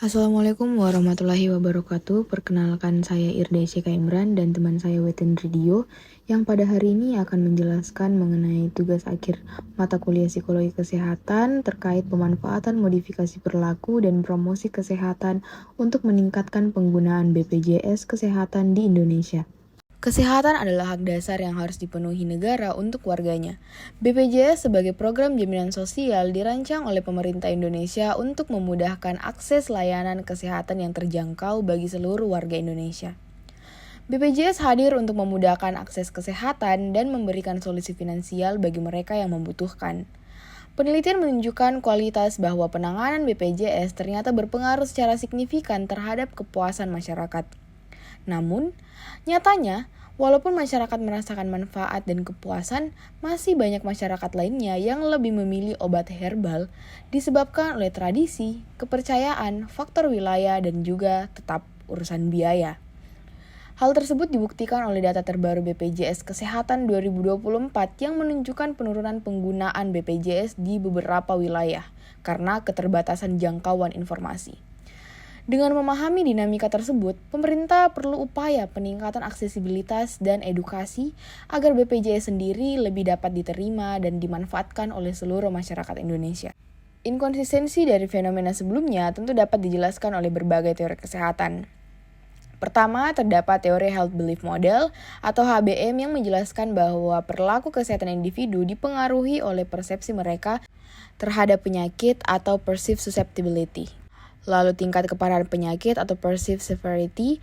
Assalamualaikum warahmatullahi wabarakatuh. Perkenalkan saya Irde Syeka Imran dan teman saya Wetin Ridio yang pada hari ini akan menjelaskan mengenai tugas akhir mata kuliah Psikologi Kesehatan terkait pemanfaatan modifikasi perilaku dan promosi kesehatan untuk meningkatkan penggunaan BPJS Kesehatan di Indonesia. Kesehatan adalah hak dasar yang harus dipenuhi negara untuk warganya. BPJS sebagai program jaminan sosial dirancang oleh pemerintah Indonesia untuk memudahkan akses layanan kesehatan yang terjangkau bagi seluruh warga Indonesia. BPJS hadir untuk memudahkan akses kesehatan dan memberikan solusi finansial bagi mereka yang membutuhkan. Penelitian menunjukkan kualitas bahwa penanganan BPJS ternyata berpengaruh secara signifikan terhadap kepuasan masyarakat. Namun, nyatanya, walaupun masyarakat merasakan manfaat dan kepuasan, masih banyak masyarakat lainnya yang lebih memilih obat herbal disebabkan oleh tradisi, kepercayaan, faktor wilayah, dan juga tetap urusan biaya. Hal tersebut dibuktikan oleh data terbaru BPJS Kesehatan 2024 yang menunjukkan penurunan penggunaan BPJS di beberapa wilayah karena keterbatasan jangkauan informasi. Dengan memahami dinamika tersebut, pemerintah perlu upaya peningkatan aksesibilitas dan edukasi agar BPJS sendiri lebih dapat diterima dan dimanfaatkan oleh seluruh masyarakat Indonesia. Inkonsistensi dari fenomena sebelumnya tentu dapat dijelaskan oleh berbagai teori kesehatan. Pertama, terdapat teori Health Belief Model atau HBM yang menjelaskan bahwa perilaku kesehatan individu dipengaruhi oleh persepsi mereka terhadap penyakit atau perceived susceptibility. Lalu tingkat keparahan penyakit atau perceived severity,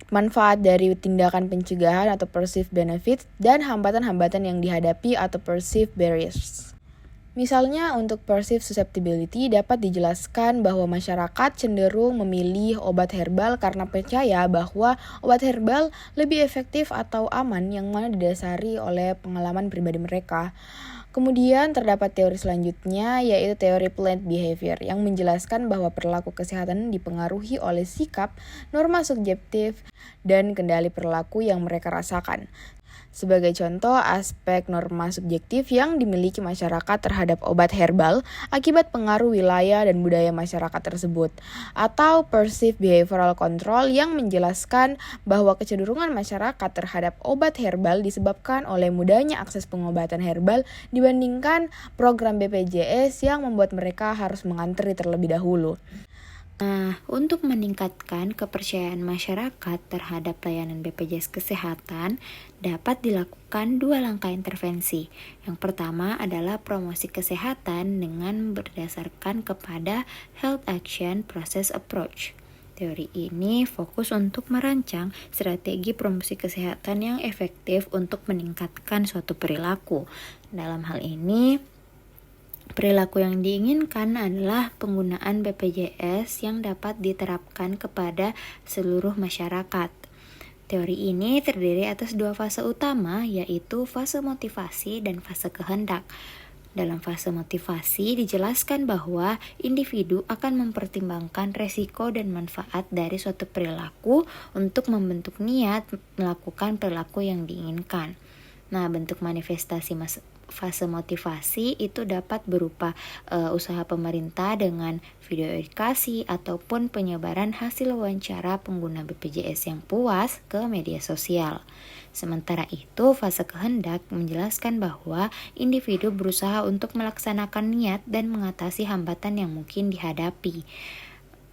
manfaat dari tindakan pencegahan atau perceived benefit, dan hambatan-hambatan yang dihadapi atau perceived barriers. Misalnya untuk perceived susceptibility dapat dijelaskan bahwa masyarakat cenderung memilih obat herbal karena percaya bahwa obat herbal lebih efektif atau aman yang mana didasari oleh pengalaman pribadi mereka. Kemudian terdapat teori selanjutnya yaitu teori planned behavior yang menjelaskan bahwa perilaku kesehatan dipengaruhi oleh sikap, norma subjektif, dan kendali perilaku yang mereka rasakan. Sebagai contoh, aspek norma subjektif yang dimiliki masyarakat terhadap obat herbal akibat pengaruh wilayah dan budaya masyarakat tersebut, atau perceived behavioral control yang menjelaskan bahwa kecenderungan masyarakat terhadap obat herbal disebabkan oleh mudahnya akses pengobatan herbal dibandingkan program BPJS yang membuat mereka harus mengantri terlebih dahulu. Nah, untuk meningkatkan kepercayaan masyarakat terhadap layanan BPJS Kesehatan, dapat dilakukan dua langkah intervensi. Yang pertama adalah promosi kesehatan dengan berdasarkan kepada Health Action Process Approach. Teori ini fokus untuk merancang strategi promosi kesehatan yang efektif untuk meningkatkan suatu perilaku. Dalam hal ini, perilaku yang diinginkan adalah penggunaan BPJS yang dapat diterapkan kepada seluruh masyarakat. Teori ini terdiri atas dua fase utama, yaitu fase motivasi dan fase kehendak. Dalam fase motivasi dijelaskan bahwa individu akan mempertimbangkan resiko dan manfaat dari suatu perilaku untuk membentuk niat melakukan perilaku yang diinginkan. Nah, bentuk manifestasi fase motivasi itu dapat berupa usaha pemerintah dengan video edukasi ataupun penyebaran hasil wawancara pengguna BPJS yang puas ke media sosial. Sementara itu, fase kehendak menjelaskan bahwa individu berusaha untuk melaksanakan niat dan mengatasi hambatan yang mungkin dihadapi.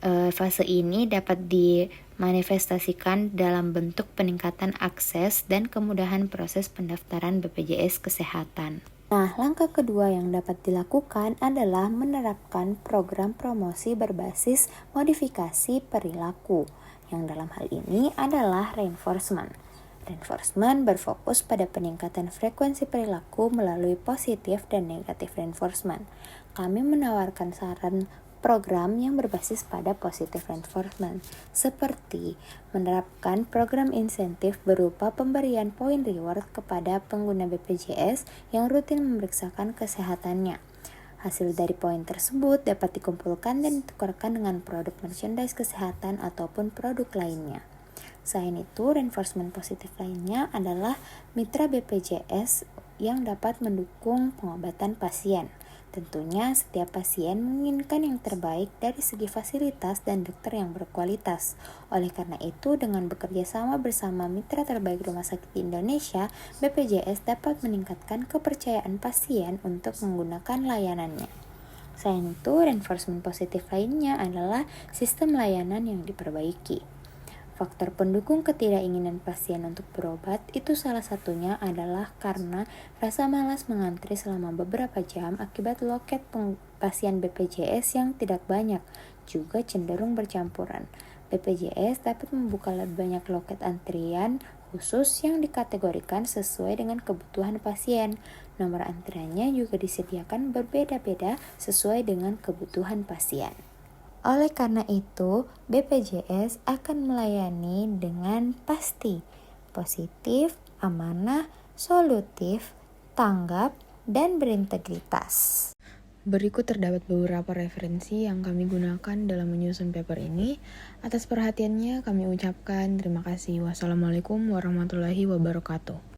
Fase ini dapat dimanifestasikan dalam bentuk peningkatan akses dan kemudahan proses pendaftaran BPJS Kesehatan. Nah, langkah kedua yang dapat dilakukan adalah menerapkan program promosi berbasis modifikasi perilaku, yang dalam hal ini adalah reinforcement. Reinforcement berfokus pada peningkatan frekuensi perilaku melalui positif dan negatif reinforcement. Kami menawarkan saran program yang berbasis pada positive reinforcement, seperti menerapkan program insentif berupa pemberian poin reward kepada pengguna BPJS yang rutin memeriksakan kesehatannya. Hasil dari poin tersebut dapat dikumpulkan dan ditukarkan dengan produk merchandise kesehatan ataupun produk lainnya. Selain itu, reinforcement positif lainnya adalah mitra BPJS yang dapat mendukung pengobatan pasien. Tentunya setiap pasien menginginkan yang terbaik dari segi fasilitas dan dokter yang berkualitas. Oleh karena itu, dengan bekerja sama bersama mitra terbaik rumah sakit di Indonesia, BPJS dapat meningkatkan kepercayaan pasien untuk menggunakan layanannya. Selain itu, reinforcement positif lainnya adalah sistem layanan yang diperbaiki. Faktor pendukung ketidakinginan pasien untuk berobat itu salah satunya adalah karena rasa malas mengantri selama beberapa jam akibat loket pasien BPJS yang tidak banyak, juga cenderung bercampuran. BPJS dapat membuka lebih banyak loket antrian khusus yang dikategorikan sesuai dengan kebutuhan pasien. Nomor antriannya juga disediakan berbeda-beda sesuai dengan kebutuhan pasien. Oleh karena itu, BPJS akan melayani dengan pasti, positif, amanah, solutif, tanggap, dan berintegritas. Berikut terdapat beberapa referensi yang kami gunakan dalam menyusun paper ini. Atas perhatiannya kami ucapkan terima kasih. Wassalamualaikum warahmatullahi wabarakatuh.